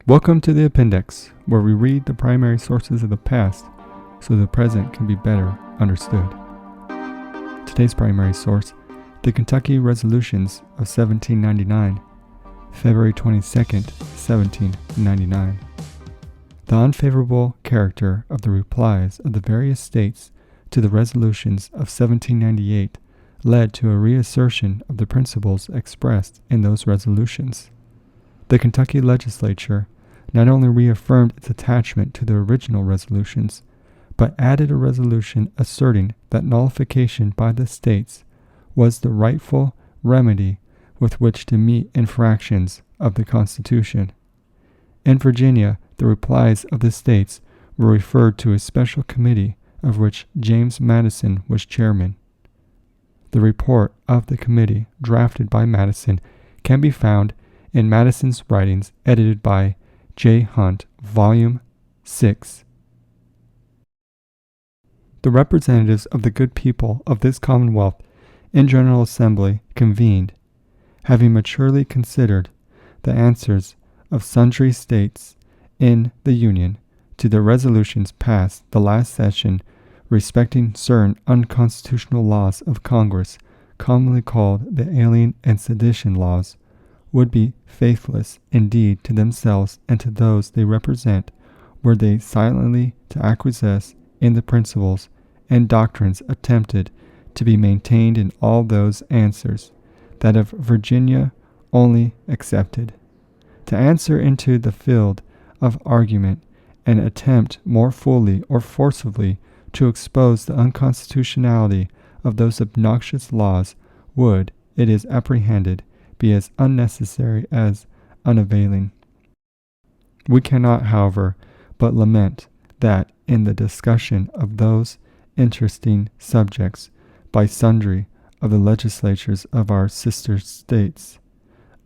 Welcome to the appendix, where we read the primary sources of the past so the present can be better understood. Today's primary source, the Kentucky Resolutions of 1799, February 22nd, 1799. The unfavorable character of the replies of the various states to the resolutions of 1798 led to a reassertion of the principles expressed in those resolutions. The Kentucky legislature not only reaffirmed its attachment to the original resolutions, but added a resolution asserting that nullification by the states was the rightful remedy with which to meet infractions of the Constitution. In Virginia, the replies of the states were referred to a special committee of which James Madison was chairman. The report of the committee, drafted by Madison, can be found in Madison's writings edited by J. Hunt, Volume 6. The representatives of the good people of this Commonwealth in General Assembly convened, having maturely considered the answers of sundry states in the Union to the resolutions passed the last session respecting certain unconstitutional laws of Congress, commonly called the Alien and Sedition laws, would be faithless indeed to themselves and to those they represent, were they silently to acquiesce in the principles and doctrines attempted to be maintained in all those answers, that of Virginia only excepted. To answer into the field of argument and attempt more fully or forcibly to expose the unconstitutionality of those obnoxious laws would, it is apprehended, be as unnecessary as unavailing. We cannot, however, but lament that in the discussion of those interesting subjects by sundry of the legislatures of our sister states,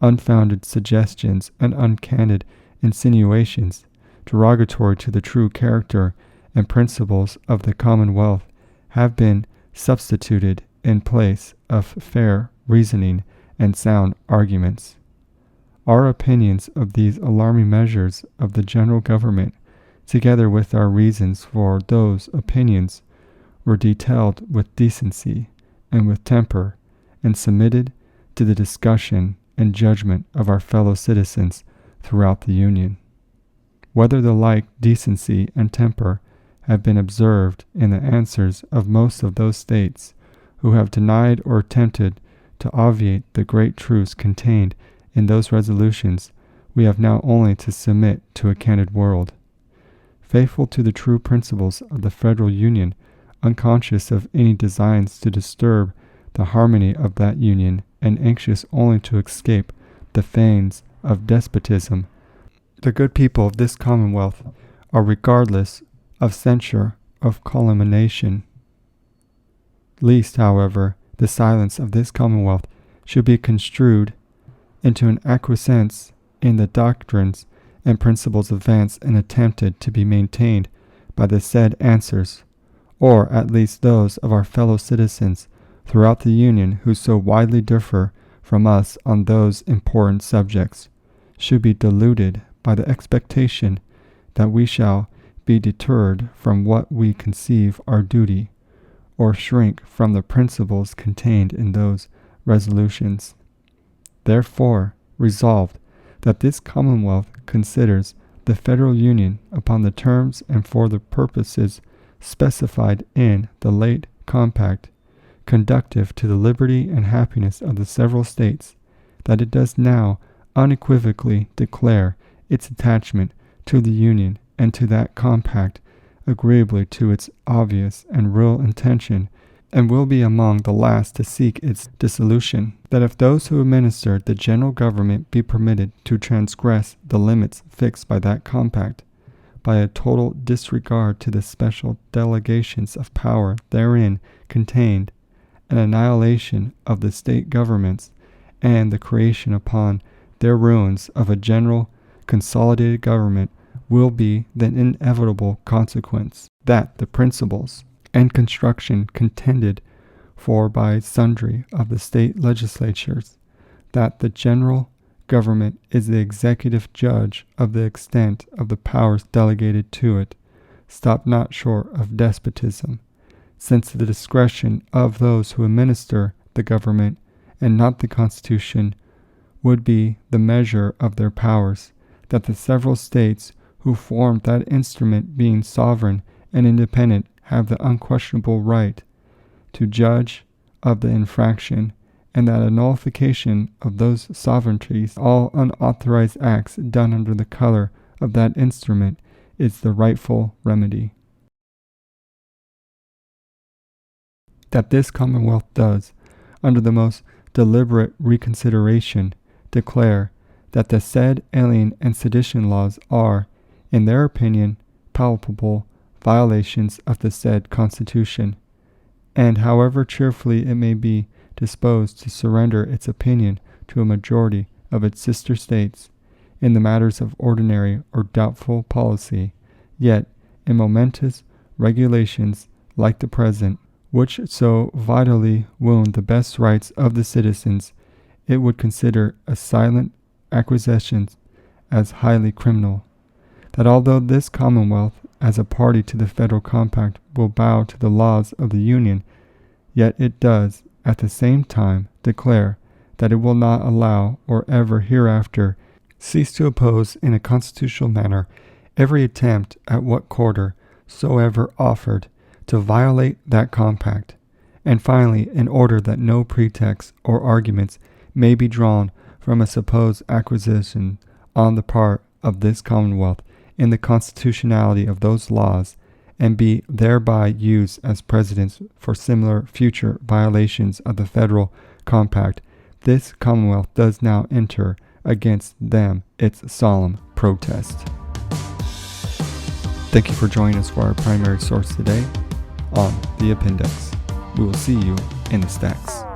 unfounded suggestions and uncandid insinuations, derogatory to the true character and principles of the Commonwealth, have been substituted in place of fair reasoning and sound arguments. Our opinions of these alarming measures of the general government, together with our reasons for those opinions, were detailed with decency and with temper, and submitted to the discussion and judgment of our fellow citizens throughout the Union. Whether the like decency and temper have been observed in the answers of most of those states who have denied or attempted to obviate the great truths contained in those resolutions, we have now only to submit to a candid world. Faithful to the true principles of the Federal Union, unconscious of any designs to disturb the harmony of that Union, and anxious only to escape the fangs of despotism, the good people of this Commonwealth are regardless of censure, of calumniation. Lest, however, the silence of this Commonwealth should be construed into an acquiescence in the doctrines and principles advanced and attempted to be maintained by the said answers, or at least those of our fellow citizens throughout the Union who so widely differ from us on those important subjects, should be deluded by the expectation that we shall be deterred from what we conceive our duty, or shrink from the principles contained in those resolutions. Therefore, resolved that this Commonwealth considers the Federal Union upon the terms and for the purposes specified in the late compact, conducive to the liberty and happiness of the several states, that it does now unequivocally declare its attachment to the Union and to that compact, agreeably to its obvious and real intention, and will be among the last to seek its dissolution, that if those who administer the general government be permitted to transgress the limits fixed by that compact, by a total disregard to the special delegations of power therein contained, an annihilation of the state governments, and the creation upon their ruins of a general consolidated government, will be the inevitable consequence, that the principles and construction contended for by sundry of the state legislatures, that the general government is the executive judge of the extent of the powers delegated to it, stop not short of despotism, since the discretion of those who administer the government, and not the Constitution, would be the measure of their powers, that the several states who form that instrument, being sovereign and independent, have the unquestionable right to judge of the infraction, and that a nullification of those sovereignties, all unauthorized acts done under the color of that instrument, is the rightful remedy. That this Commonwealth does, under the most deliberate reconsideration, declare that the said alien and sedition laws are, in their opinion, palpable violations of the said Constitution, and however cheerfully it may be disposed to surrender its opinion to a majority of its sister states in the matters of ordinary or doubtful policy, yet in momentous regulations like the present, which so vitally wound the best rights of the citizens, it would consider a silent acquiescence as highly criminal. That although this Commonwealth, as a party to the federal compact, will bow to the laws of the Union, yet it does at the same time declare that it will not allow or ever hereafter cease to oppose in a constitutional manner every attempt at what quarter soever offered to violate that compact. And finally, in order that no pretext or arguments may be drawn from a supposed acquisition on the part of this Commonwealth in the constitutionality of those laws, and be thereby used as precedents for similar future violations of the federal compact, this Commonwealth does now enter against them its solemn protest. Thank you for joining us for our primary source today on the appendix. We will see you in the stacks.